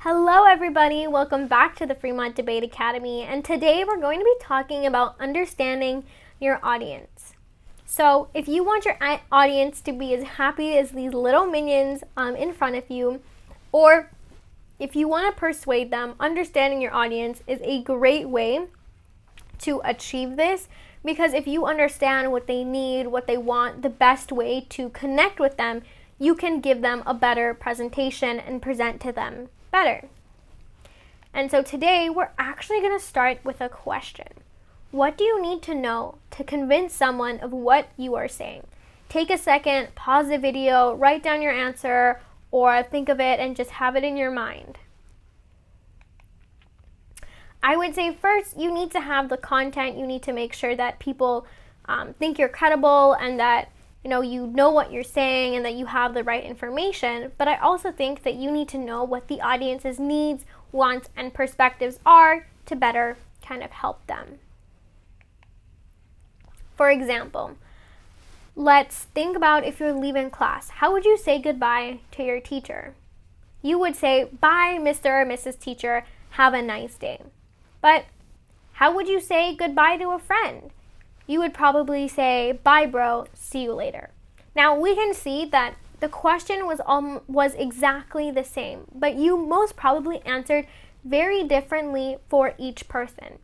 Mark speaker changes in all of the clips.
Speaker 1: Hello everybody, welcome back to the Fremont Debate Academy, and today we're going to be talking about understanding your audience. So if you want your audience to be as happy as these little minions in front of you, or if you want to persuade them, understanding your audience is a great way to achieve this, because if you understand what they need, what they want, the best way to connect with them, you can give them a better presentation and present to them better. And so today we're actually going to start with a question. What do you need to know to convince someone of what you are saying? Take a second, pause the video, write down your answer, or think of it and just have it in your mind. I would say first, you need to have the content. You need to make sure that people think you're credible and that you know what you're saying and that you have the right information. But I also think that you need to know what the audience's needs, wants, and perspectives are to better kind of help them. For example, let's think about if you're leaving class. How would you say goodbye to your teacher? You would say, "Bye, Mr. or Mrs. Teacher, have a nice day." But how would you say goodbye to a friend? You would probably say, "Bye, bro, see you later." Now, we can see that the question was exactly the same, but you most probably answered very differently for each person.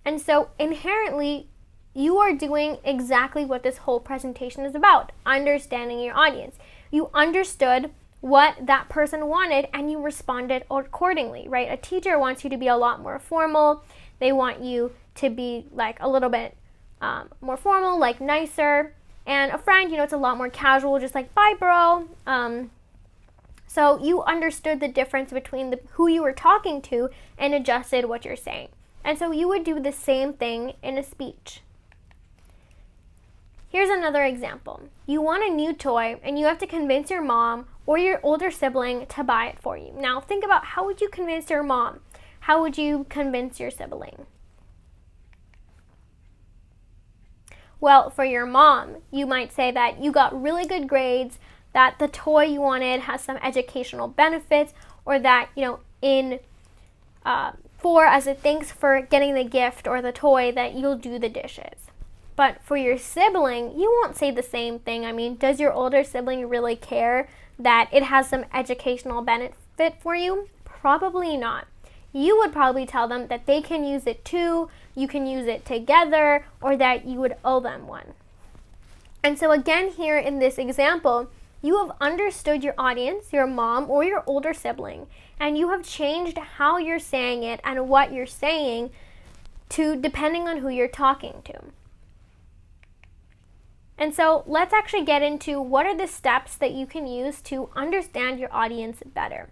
Speaker 1: And so inherently, you are doing exactly what this whole presentation is about, understanding your audience. You understood what that person wanted and you responded accordingly, right? A teacher wants you to be a lot more formal. They want you to be like a little bit more formal, like nicer. And a friend, it's a lot more casual, just like, "Bye, bro." So you understood the difference between who you were talking to and adjusted what you're saying. And so you would do the same thing in a speech. Here's another example. You want a new toy and you have to convince your mom or your older sibling to buy it for you. Now think about, how would you convince your mom? How would you convince your sibling? Well, for your mom, you might say that you got really good grades, that the toy you wanted has some educational benefits, or that, as a thanks for getting the gift or the toy, that you'll do the dishes. But for your sibling, you won't say the same thing. I mean, does your older sibling really care that it has some educational benefit for you? Probably not. You would probably tell them that they can use it too, you can use it together, or that you would owe them one. And so again, here in this example, you have understood your audience, your mom or your older sibling, and you have changed how you're saying it and what you're saying depending on who you're talking to. And so let's actually get into what are the steps that you can use to understand your audience better.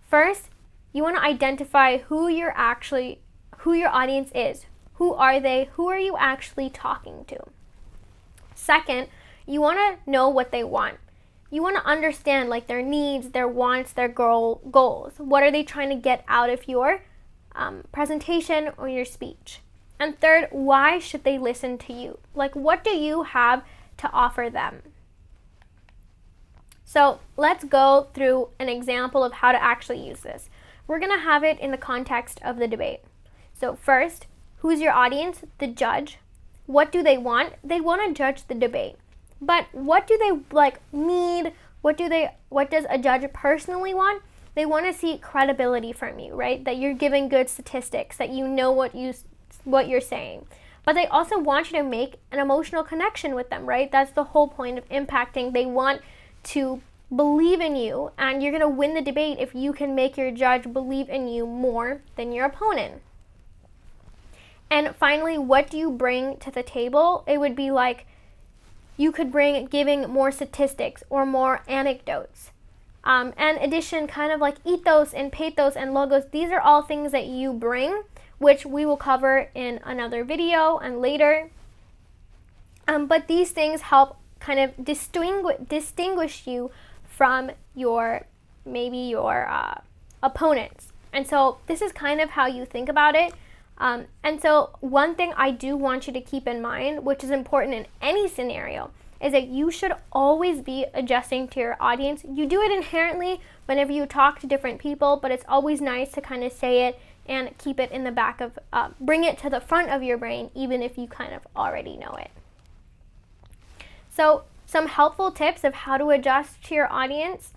Speaker 1: First, you want to identify who your audience is. Who are they? Who are you actually talking to? Second, you want to know what they want. You want to understand like their needs, their wants, their goals. What are they trying to get out of your presentation or your speech? And third, why should they listen to you? Like, what do you have to offer them? So let's go through an example of how to actually use this. We're going to have it in the context of the debate. So first, who's your audience? The judge. What do they want? They want to judge the debate. But what do they need? What does a judge personally want? They want to see credibility from you, right? That you're giving good statistics, that you know what you're saying. But they also want you to make an emotional connection with them, right? That's the whole point of impacting. They want to believe in you, and you're going to win the debate if you can make your judge believe in you more than your opponent. And finally, what do you bring to the table? It would be like you could bring giving more statistics or more anecdotes. And addition, kind of like ethos and pathos and logos, these are all things that you bring, which we will cover in another video and later. But these things help kind of distinguish you from your opponents. And so this is kind of how you think about it. And so one thing I do want you to keep in mind, which is important in any scenario, is that you should always be adjusting to your audience. You do it inherently whenever you talk to different people, but it's always nice to kind of say it and keep it in the back of, bring it to the front of your brain, even if you kind of already know it. So some helpful tips of how to adjust to your audience,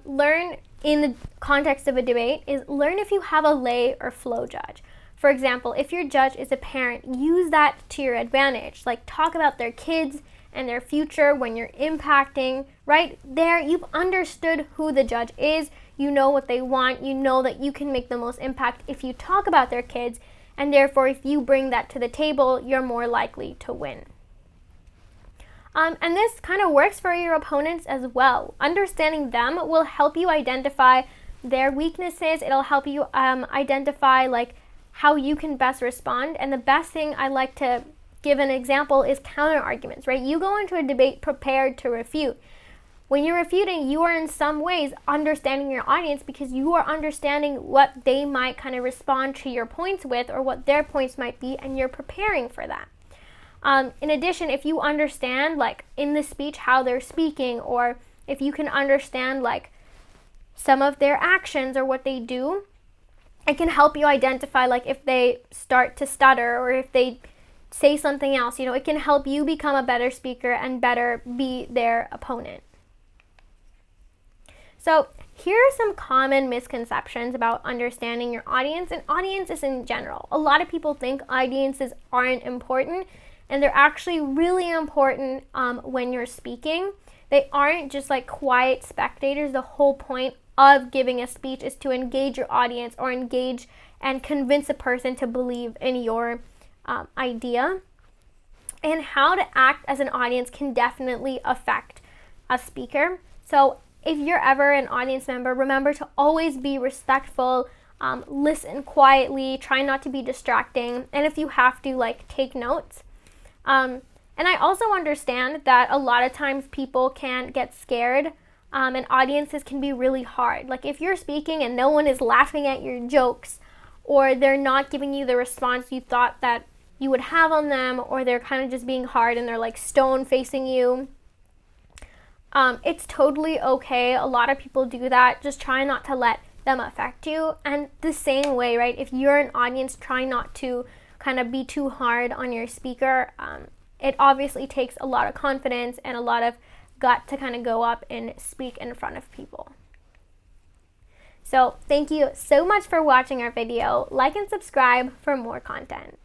Speaker 1: learn in the context of a debate, is learn if you have a lay or flow judge. For example, if your judge is a parent, use that to your advantage. Like, talk about their kids and their future when you're impacting. Right there, you've understood who the judge is. You know what they want. You know that you can make the most impact if you talk about their kids. And therefore, if you bring that to the table, you're more likely to win. And this kind of works for your opponents as well. Understanding them will help you identify their weaknesses. It'll help you identify like how you can best respond. And the best thing I like to give an example is counter arguments, right? You go into a debate prepared to refute. When you're refuting, you are in some ways understanding your audience because you are understanding what they might kind of respond to your points with, or what their points might be, and you're preparing for that. In addition, if you understand like in the speech how they're speaking, or if you can understand like some of their actions or what they do, it can help you identify like if they start to stutter or if they say something else. You know, it can help you become a better speaker and better be their opponent. So here are some common misconceptions about understanding your audience and audiences in general. A lot of people think audiences aren't important, and they're actually really important when you're speaking. They aren't just like quiet spectators. The whole point of giving a speech is to engage your audience, or engage and convince a person to believe in your idea. And how to act as an audience can definitely affect a speaker. So if you're ever an audience member, remember to always be respectful, listen quietly, try not to be distracting, and if you have to, like, take notes. And I also understand that a lot of times people can get scared, and audiences can be really hard. Like, if you're speaking and no one is laughing at your jokes, or they're not giving you the response you thought that you would have on them, or they're kind of just being hard and they're like stone facing you, it's totally okay. A lot of people do that. Just try not to let them affect you. And the same way, right, if you're an audience, try not to kind of be too hard on your speaker. It obviously takes a lot of confidence and a lot of gut to kind of go up and speak in front of people. So thank you so much for watching our video. Like and subscribe for more content.